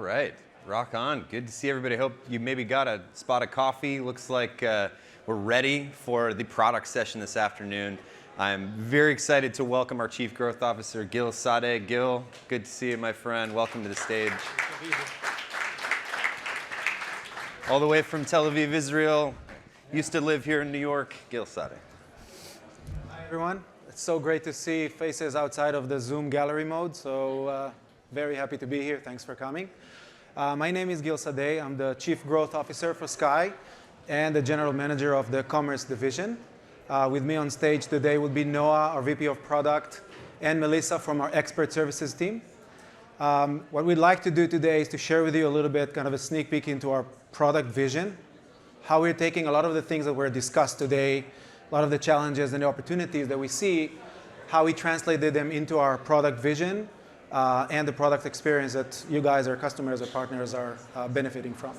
All right, rock on. Good to see everybody. Hope you maybe got a spot of coffee. Looks like we're ready for the product session this afternoon. I'm very excited to welcome our Chief Growth Officer, Gil Sadeh. Gil, good to see you, my friend. Welcome to the stage. All the way from Tel Aviv, Israel. Used to live here in New York, Gil Sadeh. Hi, everyone. It's so great to see faces outside of the Zoom gallery mode, so very happy to be here. Thanks for coming. My name is Gil Sadeh. I'm the Chief Growth Officer for Skai and the General Manager of the Commerce Division. With me on stage today would be Noah, our VP of Product, and Melissa from our Expert Services team. What we'd like to do today is to share with you a little bit, kind of a sneak peek into our product vision, how we're taking a lot of the things that were discussed today, a lot of the challenges and the opportunities that we see, how we translated them into our product vision and the product experience that you guys, our customers, our partners are benefiting from.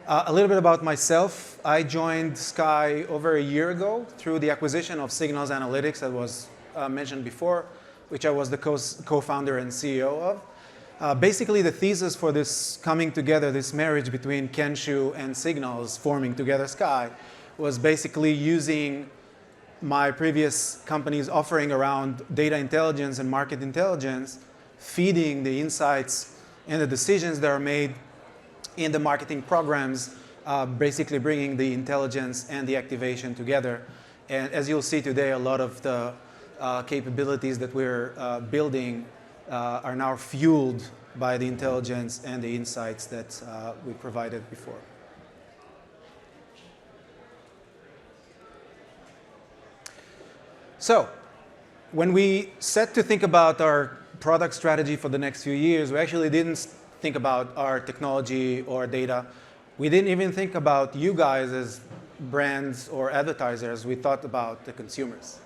A little bit about myself. I joined Skai over a year ago through the acquisition of Signals Analytics that was mentioned before, which I was the co-founder and CEO of. Basically, the thesis for this coming together, this marriage between Kenshu and Signals forming together Skai, was basically using my previous company's offering around data intelligence and market intelligence, feeding the insights and the decisions that are made in the marketing programs, basically bringing the intelligence and the activation together. And as you'll see today, a lot of the capabilities that we're building are now fueled by the intelligence and the insights that we provided before. So when we set to think about our product strategy for the next few years, we actually didn't think about our technology or data. We didn't even think about you guys as brands or advertisers. We thought about the consumers.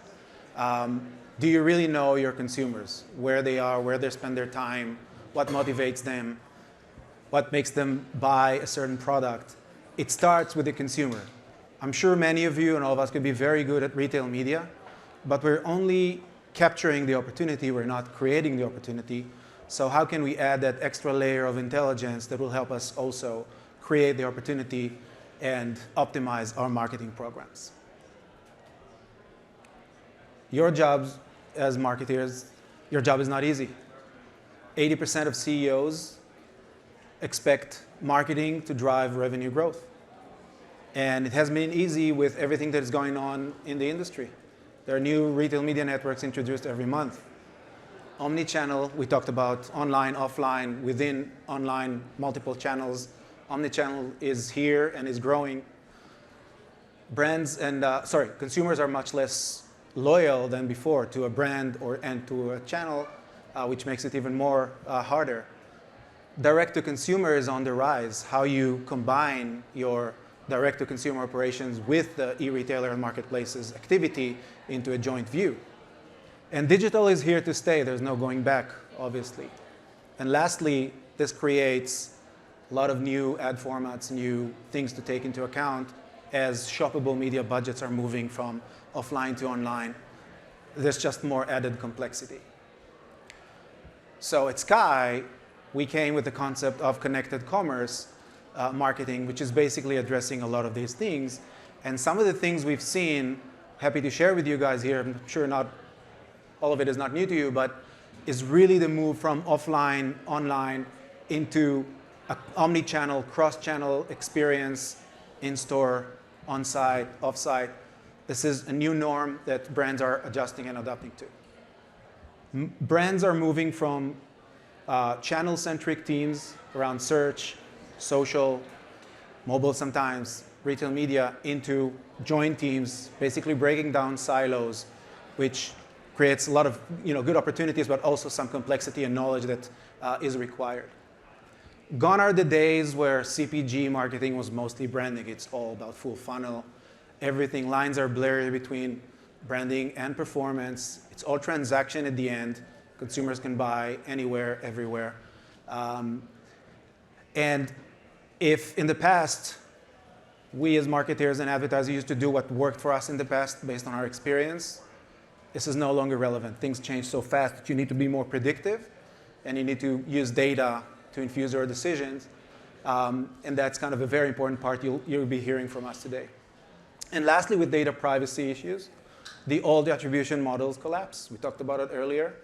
Do you really know your consumers, where they are, where they spend their time, what motivates them, what makes them buy a certain product? It starts with the consumer. I'm sure many of you and all of us could be very good at retail media, but we're only capturing the opportunity, we're not creating the opportunity. So how can we add that extra layer of intelligence that will help us also create the opportunity and optimize our marketing programs? Your jobs as marketers, your job is not easy. 80% of CEOs expect marketing to drive revenue growth. And it has been easy with everything that is going on in the industry. There are new retail media networks introduced every month. Omnichannel, we talked about online, offline, within online, multiple channels. Omnichannel is here and is growing. Consumers are much less loyal than before to a brand and to a channel, which makes it even more harder. Direct-to-consumer is on the rise. How you combine your direct-to-consumer operations with the e-retailer and marketplaces activity into a joint view. And digital is here to stay. There's no going back, obviously. And lastly, this creates a lot of new ad formats, new things to take into account as shoppable media budgets are moving from offline to online. There's just more added complexity. So at Skai, we came with the concept of connected commerce marketing, which is basically addressing a lot of these things. And some of the things we've seen, happy to share with you guys here, I'm sure not all of it is not new to you, but is really the move from offline, online, into an omni-channel, cross-channel experience, in-store, on-site, off-site. This is a new norm that brands are adjusting and adapting to. Brands are moving from channel-centric teams around search, social, mobile sometimes, retail media, into joint teams, basically breaking down silos, which creates a lot of good opportunities, but also some complexity and knowledge that is required. Gone are the days where CPG marketing was mostly branding. It's all about full funnel. Everything, lines are blurry between branding and performance. It's all transaction at the end. Consumers can buy anywhere, everywhere. And if in the past, we as marketers and advertisers used to do what worked for us in the past based on our experience, this is no longer relevant. Things change so fast that you need to be more predictive, and you need to use data to infuse our decisions. And that's kind of a very important part you'll be hearing from us today. And lastly, with data privacy issues, the old attribution models collapse. We talked about it earlier.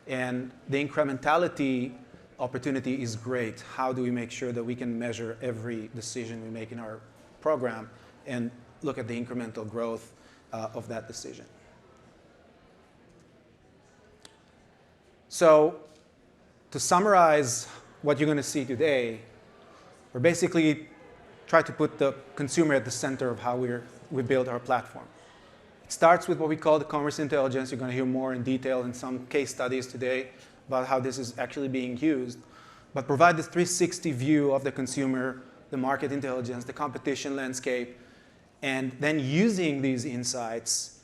And the incrementality opportunity is great. How do we make sure that we can measure every decision we make in our program and look at the incremental growth of that decision? So to summarize what you're going to see today, we're basically trying to put the consumer at the center of how we build our platform. It starts with what we call the commerce intelligence. You're going to hear more in detail in some case studies today about how this is actually being used, but provide this 360 view of the consumer, the market intelligence, the competition landscape, and then using these insights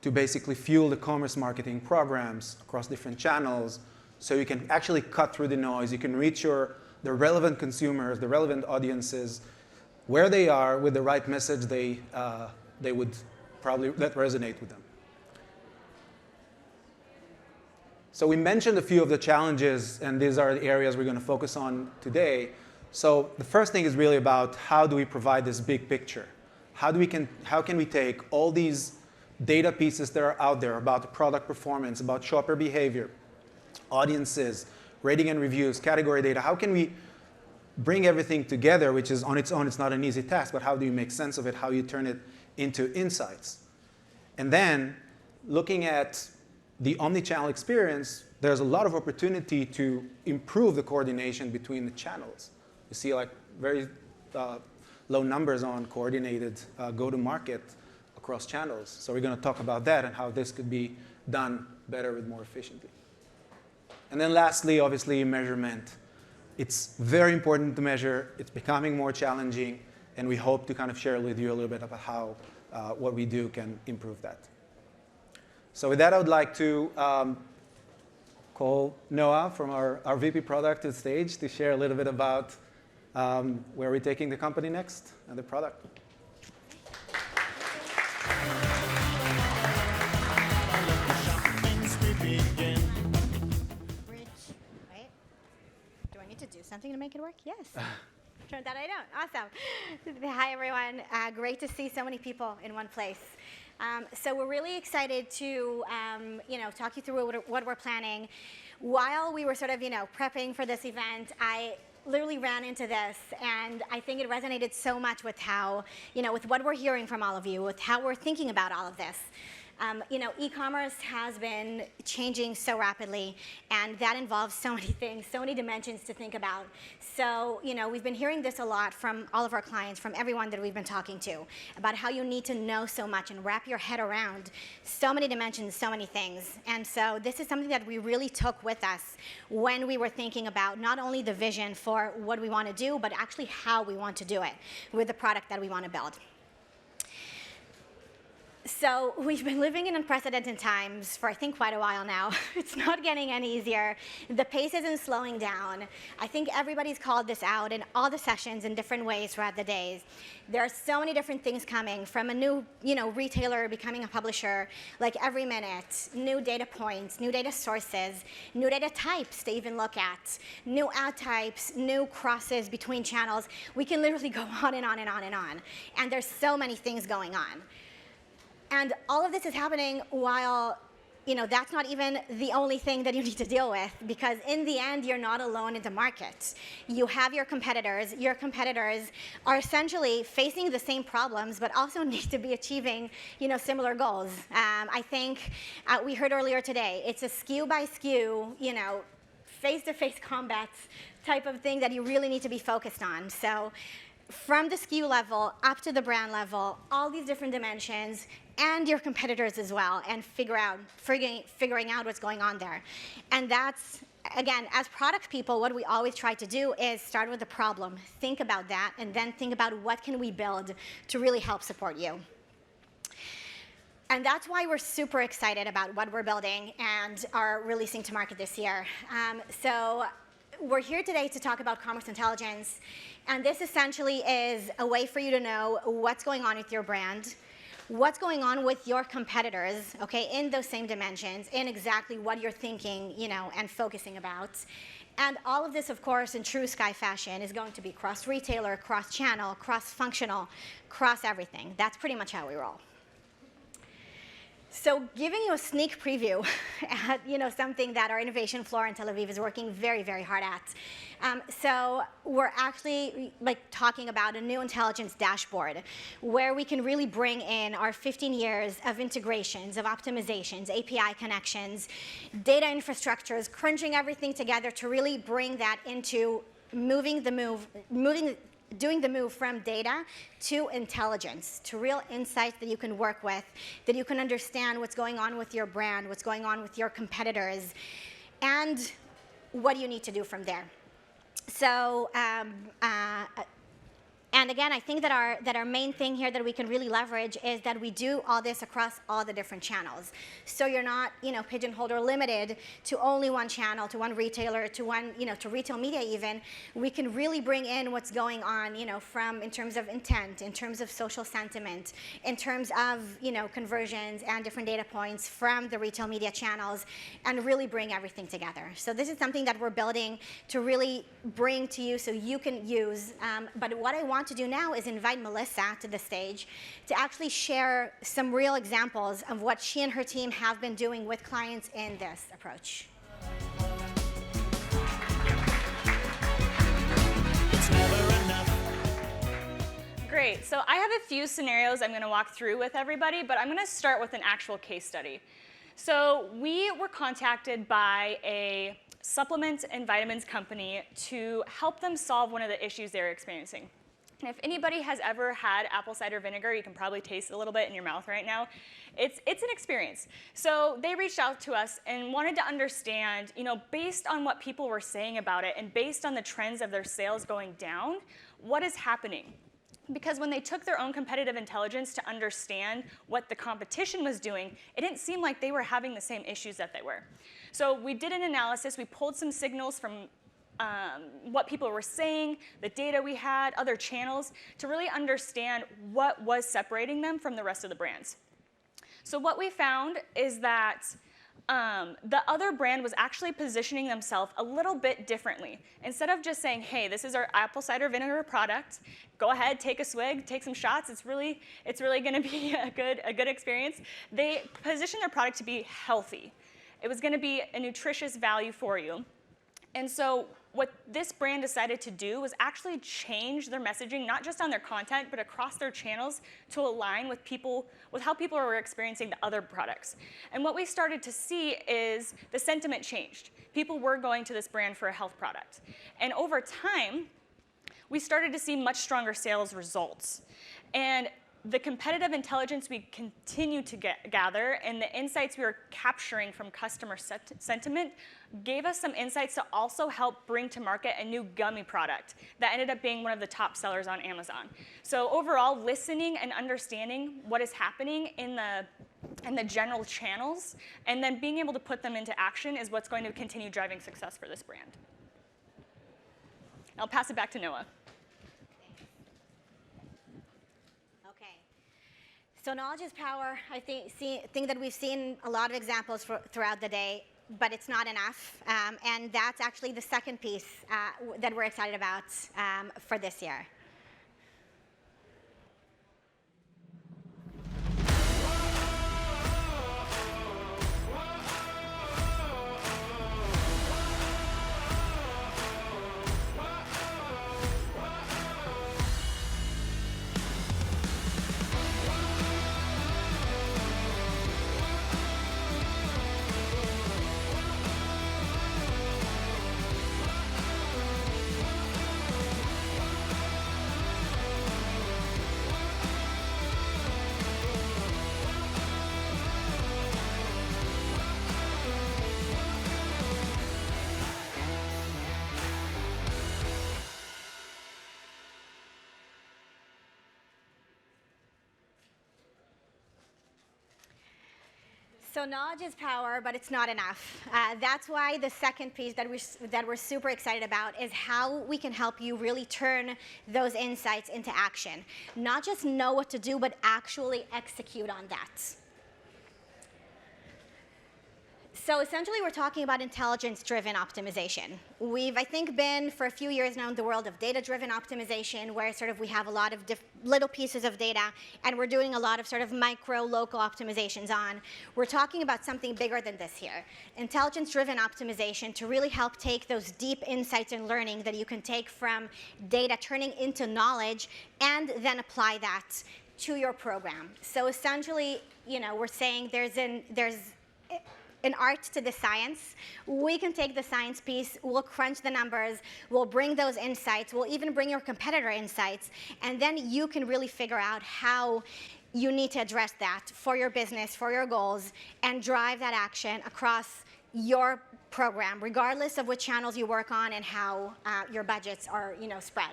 to basically fuel the commerce marketing programs across different channels so you can actually cut through the noise. You can reach the relevant consumers, the relevant audiences, where they are with the right message they would probably that resonate with them. So we mentioned a few of the challenges, and these are the areas we're going to focus on today. So the first thing is really about how do we provide this big picture? How can we take all these data pieces that are out there about the product performance, about shopper behavior, audiences, rating and reviews, category data? How can we bring everything together, which is on its own, it's not an easy task, but how do you make sense of it? How you turn it into insights? And then looking at the omnichannel experience, there's a lot of opportunity to improve the coordination between the channels. You see like very low numbers on coordinated go-to-market across channels. So we're going to talk about that and how this could be done better and more efficiently. And then lastly, obviously, measurement. It's very important to measure. It's becoming more challenging, and we hope to kind of share with you a little bit about how what we do can improve that. So with that, I would like to call Noah from our VP product to the stage to share a little bit about where we're taking the company next and the product. Wait, do I need to do something to make it work? Yes. Turned out I don't. Awesome. Hi, everyone. Great to see so many people in one place. So we're really excited to talk you through what we're planning. While we were sort of prepping for this event, I literally ran into this, and I think it resonated so much with how with what we're hearing from all of you, with how we're thinking about all of this. E-commerce has been changing so rapidly, and that involves so many things, so many dimensions to think about. So, we've been hearing this a lot from all of our clients, from everyone that we've been talking to, about how you need to know so much and wrap your head around so many dimensions, so many things. And so this is something that we really took with us when we were thinking about not only the vision for what we want to do, but actually how we want to do it with the product that we want to build. So we've been living in unprecedented times for, I think, quite a while now. It's not getting any easier. The pace isn't slowing down. I think everybody's called this out in all the sessions in different ways throughout the days. There are so many different things coming, from a new retailer becoming a publisher, like every minute, new data points, new data sources, new data types to even look at, new ad types, new crosses between channels. We can literally go on and on and on and on. And there's so many things going on. And all of this is happening while, that's not even the only thing that you need to deal with, because in the end, you're not alone in the market. You have your competitors. Your competitors are essentially facing the same problems, but also need to be achieving, similar goals. I think we heard earlier today, it's a SKU by SKU, face-to-face combat type of thing that you really need to be focused on. So from the SKU level up to the brand level, all these different dimensions, and your competitors as well, and figuring out what's going on there. And that's, again, as product people, what we always try to do is start with the problem, think about that, and then think about what can we build to really help support you. And that's why we're super excited about what we're building and are releasing to market this year. So we're here today to talk about commerce intelligence. And this essentially is a way for you to know what's going on with your brand, what's going on with your competitors, okay, in those same dimensions, in exactly what you're thinking, and focusing about. And all of this, of course, in true Skai fashion, is going to be cross-retailer, cross-channel, cross-functional, cross-everything. That's pretty much how we roll. So giving you a sneak preview at something that our innovation floor in Tel Aviv is working very, very hard at. So we're actually talking about a new intelligence dashboard where we can really bring in our 15 years of integrations, of optimizations, API connections, data infrastructures, crunching everything together to really bring that into doing the move from data to intelligence, to real insights that you can work with, that you can understand what's going on with your brand, what's going on with your competitors, and what you need to do from there. So, and again, I think that our main thing here that we can really leverage is that we do all this across all the different channels. So you're not, pigeonholed or limited to only one channel, to one retailer, to one, to retail media even. We can really bring in what's going on, from in terms of intent, in terms of social sentiment, in terms of, conversions and different data points from the retail media channels, and really bring everything together. So this is something that we're building to really bring to you so you can use. But what I want to do now is invite Melissa to the stage to actually share some real examples of what she and her team have been doing with clients in this approach. It's never enough. Great. So I have a few scenarios I'm going to walk through with everybody, but I'm going to start with an actual case study. So we were contacted by a supplement and vitamins company to help them solve one of the issues they were experiencing. And if anybody has ever had apple cider vinegar, you can probably taste it a little bit in your mouth right now. It's an experience. So they reached out to us and wanted to understand, based on what people were saying about it and based on the trends of their sales going down, what is happening? Because when they took their own competitive intelligence to understand what the competition was doing, it didn't seem like they were having the same issues that they were. So we did an analysis. We pulled some signals from what people were saying, the data we had, other channels, to really understand what was separating them from the rest of the brands. So what we found is that the other brand was actually positioning themselves a little bit differently. Instead of just saying, hey, this is our apple cider vinegar product, go ahead, take a swig, take some shots, it's really going to be a good experience, they positioned their product to be healthy. It was going to be a nutritious value for you. And so what this brand decided to do was actually change their messaging, not just on their content, but across their channels to align with how people were experiencing the other products. And what we started to see is the sentiment changed. People were going to this brand for a health product. And over time, we started to see much stronger sales results. And the competitive intelligence we continue to gather and the insights we were capturing from customer sentiment gave us some insights to also help bring to market a new gummy product that ended up being one of the top sellers on Amazon. So overall, listening and understanding what is happening in the general channels and then being able to put them into action is what's going to continue driving success for this brand. I'll pass it back to Noah. So knowledge is power. I think that we've seen a lot of examples throughout the day, but it's not enough. And that's actually the second piece that we're excited about for this year. So knowledge is power, but it's not enough. That's why the second piece that we're super excited about is how we can help you really turn those insights into action. Not just know what to do, but actually execute on that. So essentially, we're talking about intelligence-driven optimization. We've, I think, been for a few years now in the world of data-driven optimization, where sort of we have a lot of little pieces of data, and we're doing a lot of sort of micro, local optimizations on. We're talking about something bigger than this here. Intelligence-driven optimization to really help take those deep insights and learning that you can take from data, turning into knowledge, and then apply that to your program. So essentially, we're saying there's an art to the science. We can take the science piece, we'll crunch the numbers, we'll bring those insights, we'll even bring your competitor insights, and then you can really figure out how you need to address that for your business, for your goals, and drive that action across your program, regardless of which channels you work on and how your budgets are spread.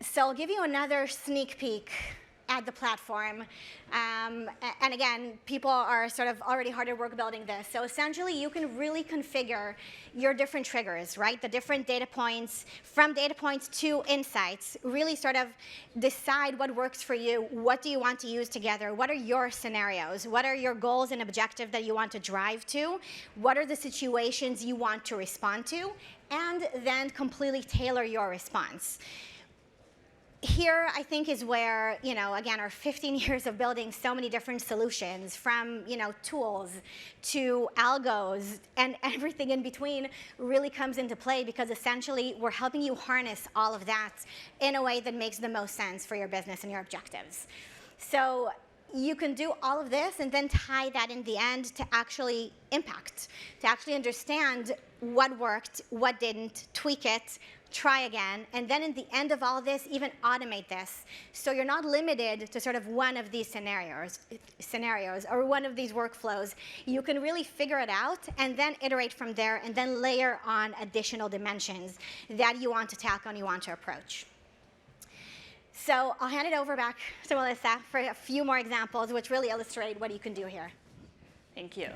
So I'll give you another sneak peek at the platform. And again, people are sort of already hard at work building this. So essentially, you can really configure your different triggers, right? The different data points, from data points to insights, really sort of decide what works for you, what do you want to use together, what are your scenarios, what are your goals and objectives that you want to drive to, what are the situations you want to respond to, and then completely tailor your response. Here, I think, is where, again, our 15 years of building so many different solutions, from, tools to algos and everything in between, really comes into play, because essentially we're helping you harness all of that in a way that makes the most sense for your business and your objectives. So you can do all of this and then tie that in the end to actually impact, to actually understand what worked, what didn't, tweak it, try again, and then in the end of all this, even automate this. So you're not limited to sort of one of these scenarios or one of these workflows. You can really figure it out and then iterate from there and then layer on additional dimensions that you want to tackle and you want to approach. So I'll hand it over back to Melissa for a few more examples, which really illustrate what you can do here. Thank you.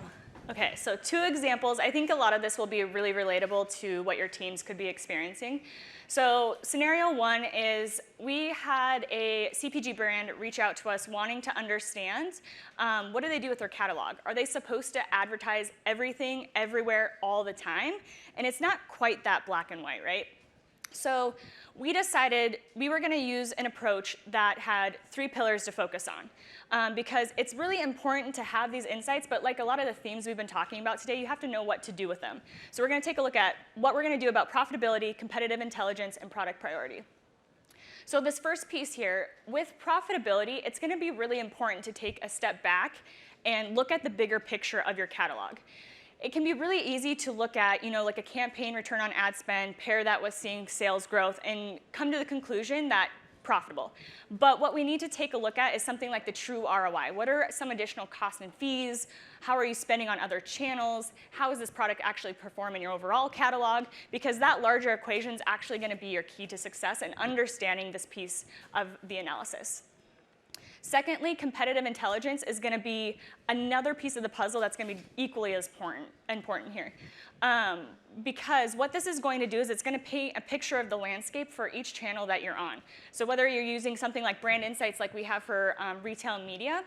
Okay, so 2 examples. I think a lot of this will be really relatable to what your teams could be experiencing. So scenario 1 is we had a CPG brand reach out to us wanting to understand what do they do with their catalog? Are they supposed to advertise everything, everywhere, all the time? And it's not quite that black and white, right? So we decided we were going to use an approach that had 3 pillars to focus on, because it's really important to have these insights, but like a lot of the themes we've been talking about today, you have to know what to do with them. So we're going to take a look at what we're going to do about profitability, competitive intelligence, and product priority. So this first piece here, with profitability, it's going to be really important to take a step back and look at the bigger picture of your catalog. It can be really easy to look at, like a campaign return on ad spend, pair that with seeing sales growth, and come to the conclusion that profitable. But what we need to take a look at is something like the true ROI. What are some additional costs and fees? How are you spending on other channels? How is this product actually perform in your overall catalog? Because that larger equation is actually going to be your key to success in understanding this piece of the analysis. Secondly, competitive intelligence is going to be another piece of the puzzle that's going to be equally as important here. Because what this is going to do is it's going to paint a picture of the landscape for each channel that you're on. So whether you're using something like brand insights like we have for retail media,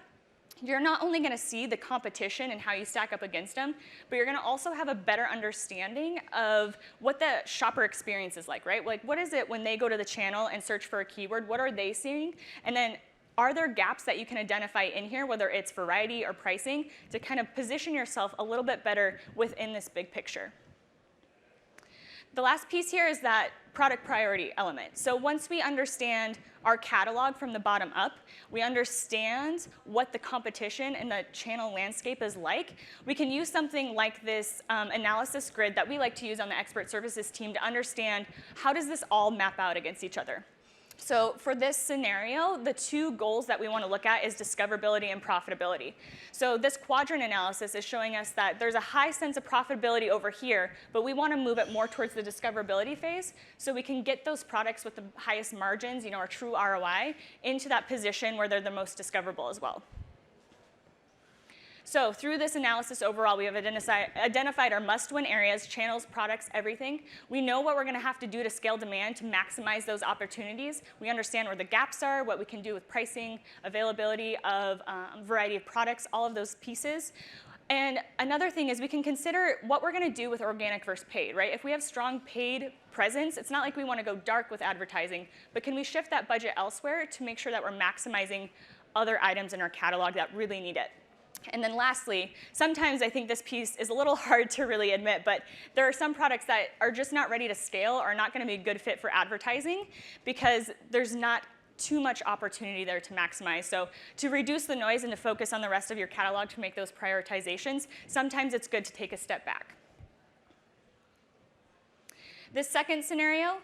you're not only going to see the competition and how you stack up against them, but you're going to also have a better understanding of what the shopper experience is like, right? Like, what is it when they go to the channel and search for a keyword? What are they seeing? And then are there gaps that you can identify in here, whether it's variety or pricing, to kind of position yourself a little bit better within this big picture? The last piece here is that product priority element. So once we understand our catalog from the bottom up, we understand what the competition and the channel landscape is like, we can use something like this analysis grid that we like to use on the expert services team to understand how does this all map out against each other. So for this scenario, the 2 goals that we want to look at is discoverability and profitability. So this quadrant analysis is showing us that there's a high sense of profitability over here, but we want to move it more towards the discoverability phase so we can get those products with the highest margins, our true ROI, into that position where they're the most discoverable as well. So through this analysis overall, we have identified our must-win areas, channels, products, everything. We know what we're going to have to do to scale demand to maximize those opportunities. We understand where the gaps are, what we can do with pricing, availability of variety of products, all of those pieces. And another thing is we can consider what we're going to do with organic versus paid, right? If we have strong paid presence, it's not like we want to go dark with advertising, but can we shift that budget elsewhere to make sure that we're maximizing other items in our catalog that really need it? And then lastly, sometimes I think this piece is a little hard to really admit, but there are some products that are just not ready to scale or not going to be a good fit for advertising because there's not too much opportunity there to maximize. So to reduce the noise and to focus on the rest of your catalog to make those prioritizations, sometimes it's good to take a step back. This second scenario,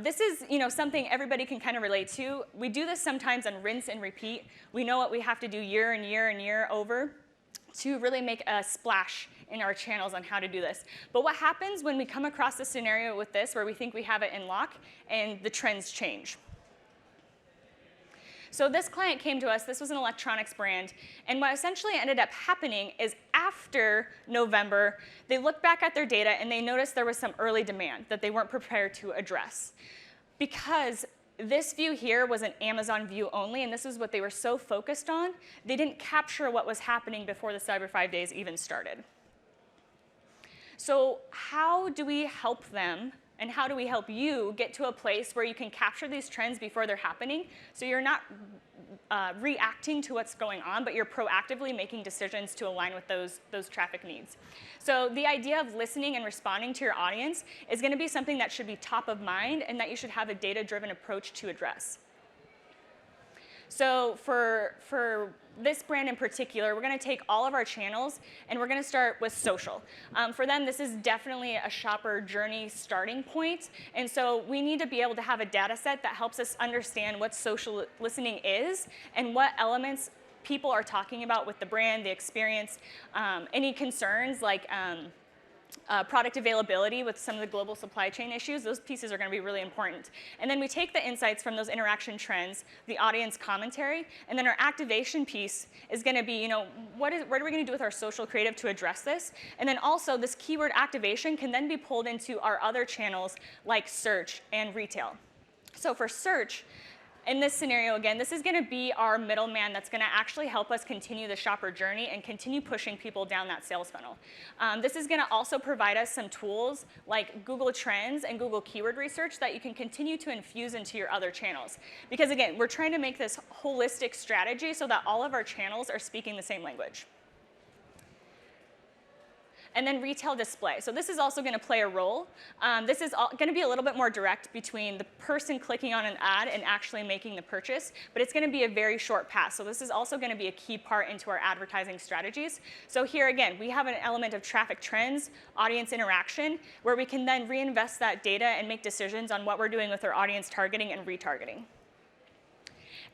this is something everybody can kind of relate to. We do this sometimes on rinse and repeat. We know what we have to do year and year and year over to really make a splash in our channels on how to do this. But what happens when we come across a scenario with this where we think we have it in lock and the trends change? So this client came to us, this was an electronics brand, and what essentially ended up happening is after November, they looked back at their data and they noticed there was some early demand that they weren't prepared to address. Because this view here was an Amazon view only, and this is what they were so focused on, they didn't capture what was happening before the Cyber 5 days even started. So how do we help them? And how do we help you get to a place where you can capture these trends before they're happening so you're not reacting to what's going on, but you're proactively making decisions to align with those traffic needs? So the idea of listening and responding to your audience is going to be something that should be top of mind and that you should have a data-driven approach to address. So for this brand in particular, we're going to take all of our channels and we're going to start with social. For them, this is definitely a shopper journey starting point. And so we need to be able to have a data set that helps us understand what social listening is and what elements people are talking about with the brand, the experience, any concerns like product availability with some of the global supply chain issues. Those pieces are going to be really important. And then we take the insights from those interaction trends, the audience commentary, and then our activation piece is going to be, what are we going to do with our social creative to address this? And then also this keyword activation can then be pulled into our other channels like search and retail. So for search, in this scenario, again, this is going to be our middleman that's going to actually help us continue the shopper journey and continue pushing people down that sales funnel. This is going to also provide us some tools like Google Trends and Google Keyword Research that you can continue to infuse into your other channels. Because again, we're trying to make this holistic strategy so that all of our channels are speaking the same language. And then retail display. So this is also going to play a role. This is going to be a little bit more direct between the person clicking on an ad and actually making the purchase, but it's going to be a very short pass. So this is also going to be a key part into our advertising strategies. So here again, we have an element of traffic trends, audience interaction, where we can then reinvest that data and make decisions on what we're doing with our audience targeting and retargeting.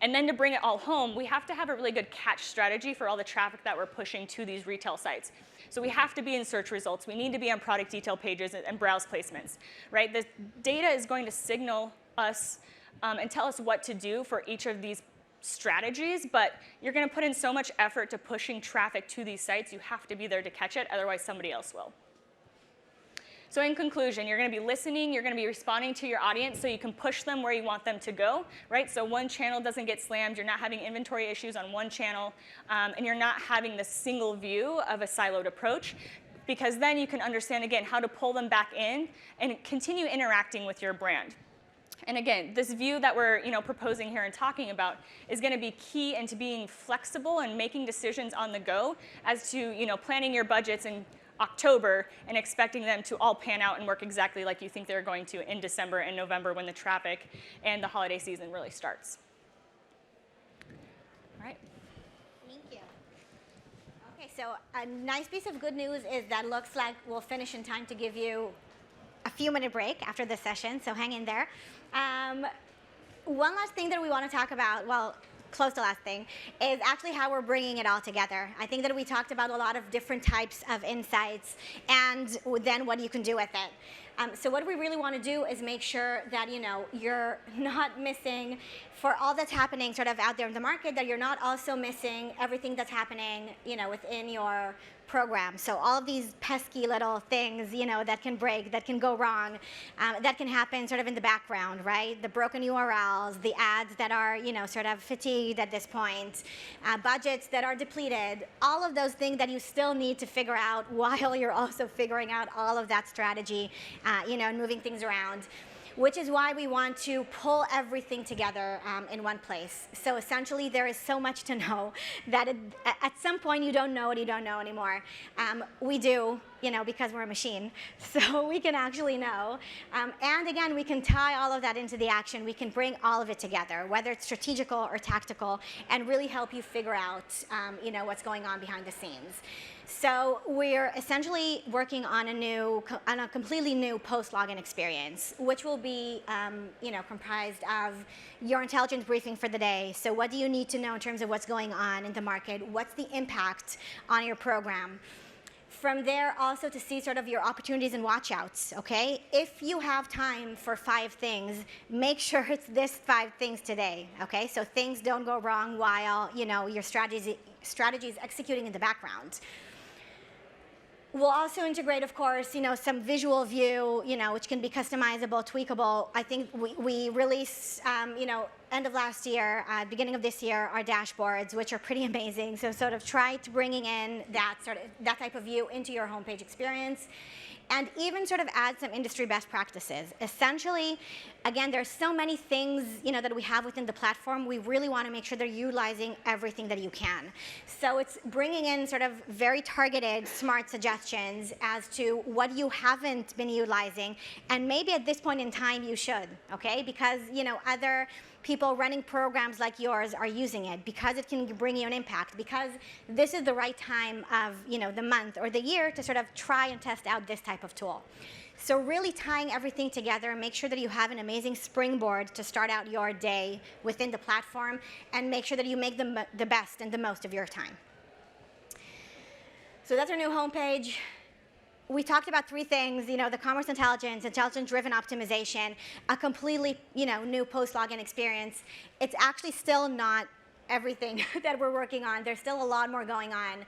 And then to bring it all home, we have to have a really good catch strategy for all the traffic that we're pushing to these retail sites. So we have to be in search results. We need to be on product detail pages and browse placements, right? The data is going to signal us and tell us what to do for each of these strategies, but you're going to put in so much effort to pushing traffic to these sites, you have to be there to catch it, otherwise somebody else will. So in conclusion, you're going to be listening, you're going to be responding to your audience so you can push them where you want them to go, right? So one channel doesn't get slammed, you're not having inventory issues on one channel, and you're not having this single view of a siloed approach, because then you can understand, again, how to pull them back in and continue interacting with your brand. And again, this view that we're proposing here and talking about is going to be key into being flexible and making decisions on the go as to planning your budgets in October and expecting them to all pan out and work exactly like you think they're going to in December and November when the traffic and the holiday season really starts. All right. Thank you. Okay, so a nice piece of good news is that looks like we'll finish in time to give you a few-minute break after this session, so hang in there. One last thing that we want to talk about, well, close to last thing, is actually how we're bringing it all together. I think that we talked about a lot of different types of insights and then what you can do with it. So what we really want to do is make sure that you're not missing, for all that's happening sort of out there in the market, that you're not also missing everything that's happening within your program. So all of these pesky little things that can break, that can go wrong, that can happen sort of in the background, right? The broken URLs, the ads that are sort of fatigued at this point, budgets that are depleted, all of those things that you still need to figure out while you're also figuring out all of that strategy, and moving things around. Which is why we want to pull everything together in one place. So essentially, there is so much to know that at some point you don't know what you don't know anymore. We do, because we're a machine, so we can actually know. And again, we can tie all of that into the action. We can bring all of it together, whether it's strategical or tactical, and really help you figure out, what's going on behind the scenes. So we're essentially working on a completely new post-login experience, which will be, comprised of your intelligence briefing for the day. So what do you need to know in terms of what's going on in the market? What's the impact on your program? From there, also to see sort of your opportunities and watch-outs, okay? If you have time for 5 things, make sure it's this 5 things today, okay? So things don't go wrong while, your strategy is executing in the background. We'll also integrate, of course, some visual view, which can be customizable, tweakable. I think we released, end of last year, beginning of this year, our dashboards, which are pretty amazing. So sort of try to bringing in that type of view into your homepage experience. And even sort of add some industry best practices. Essentially, again, there's so many things that we have within the platform. We really want to make sure they're utilizing everything that you can. So it's bringing in sort of very targeted, smart suggestions as to what you haven't been utilizing, and maybe at this point in time you should, okay? Because other people running programs like yours are using it, because it can bring you an impact, because this is the right time of the month or the year to sort of try and test out this type of tool. So really tying everything together, make sure that you have an amazing springboard to start out your day within the platform, and make sure that you make the best and the most of your time. So that's our new homepage. We talked about 3 things, the commerce intelligence, intelligence-driven optimization, a completely, new post-login experience. It's actually still not everything that we're working on. There's still a lot more going on.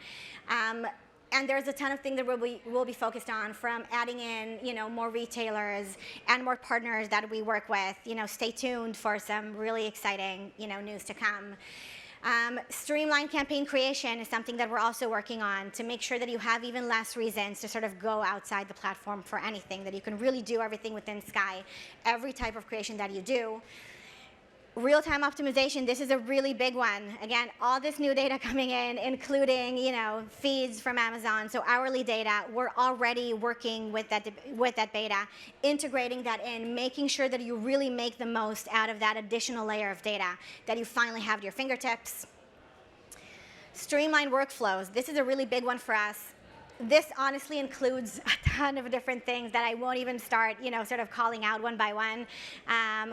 And there's a ton of things that we'll be focused on, from adding in, more retailers and more partners that we work with. Stay tuned for some really exciting, news to come. Streamlined campaign creation is something that we're also working on, to make sure that you have even less reasons to sort of go outside the platform for anything, that you can really do everything within Skai, every type of creation that you do. Real-time optimization, this is a really big one. Again, all this new data coming in, including feeds from Amazon, so hourly data. We're already working with that beta, integrating that in, making sure that you really make the most out of that additional layer of data that you finally have at your fingertips. Streamlined workflows, this is a really big one for us. This honestly includes a ton of different things that I won't even start, sort of calling out one by one.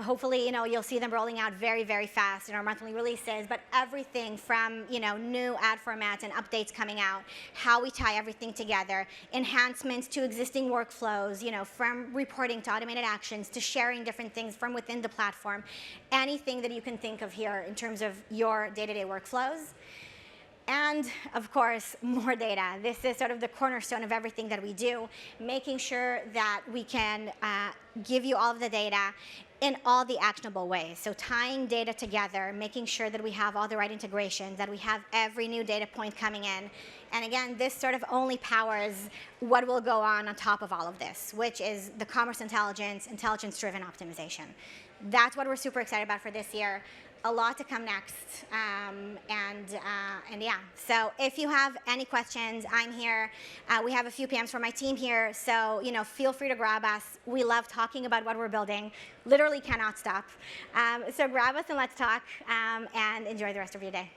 Hopefully, you'll see them rolling out very, very fast in our monthly releases. But everything from, new ad formats and updates coming out, how we tie everything together, enhancements to existing workflows, from reporting to automated actions to sharing different things from within the platform, anything that you can think of here in terms of your day-to-day workflows. And, of course, more data. This is sort of the cornerstone of everything that we do, making sure that we can give you all of the data in all the actionable ways. So tying data together, making sure that we have all the right integrations, that we have every new data point coming in. And again, this sort of only powers what will go on top of all of this, which is the commerce intelligence, intelligence-driven optimization. That's what we're super excited about for this year. A lot to come next, and yeah. So if you have any questions, I'm here. We have a few PMs from my team here, so feel free to grab us. We love talking about what we're building. Literally cannot stop. So grab us and let's talk, and enjoy the rest of your day.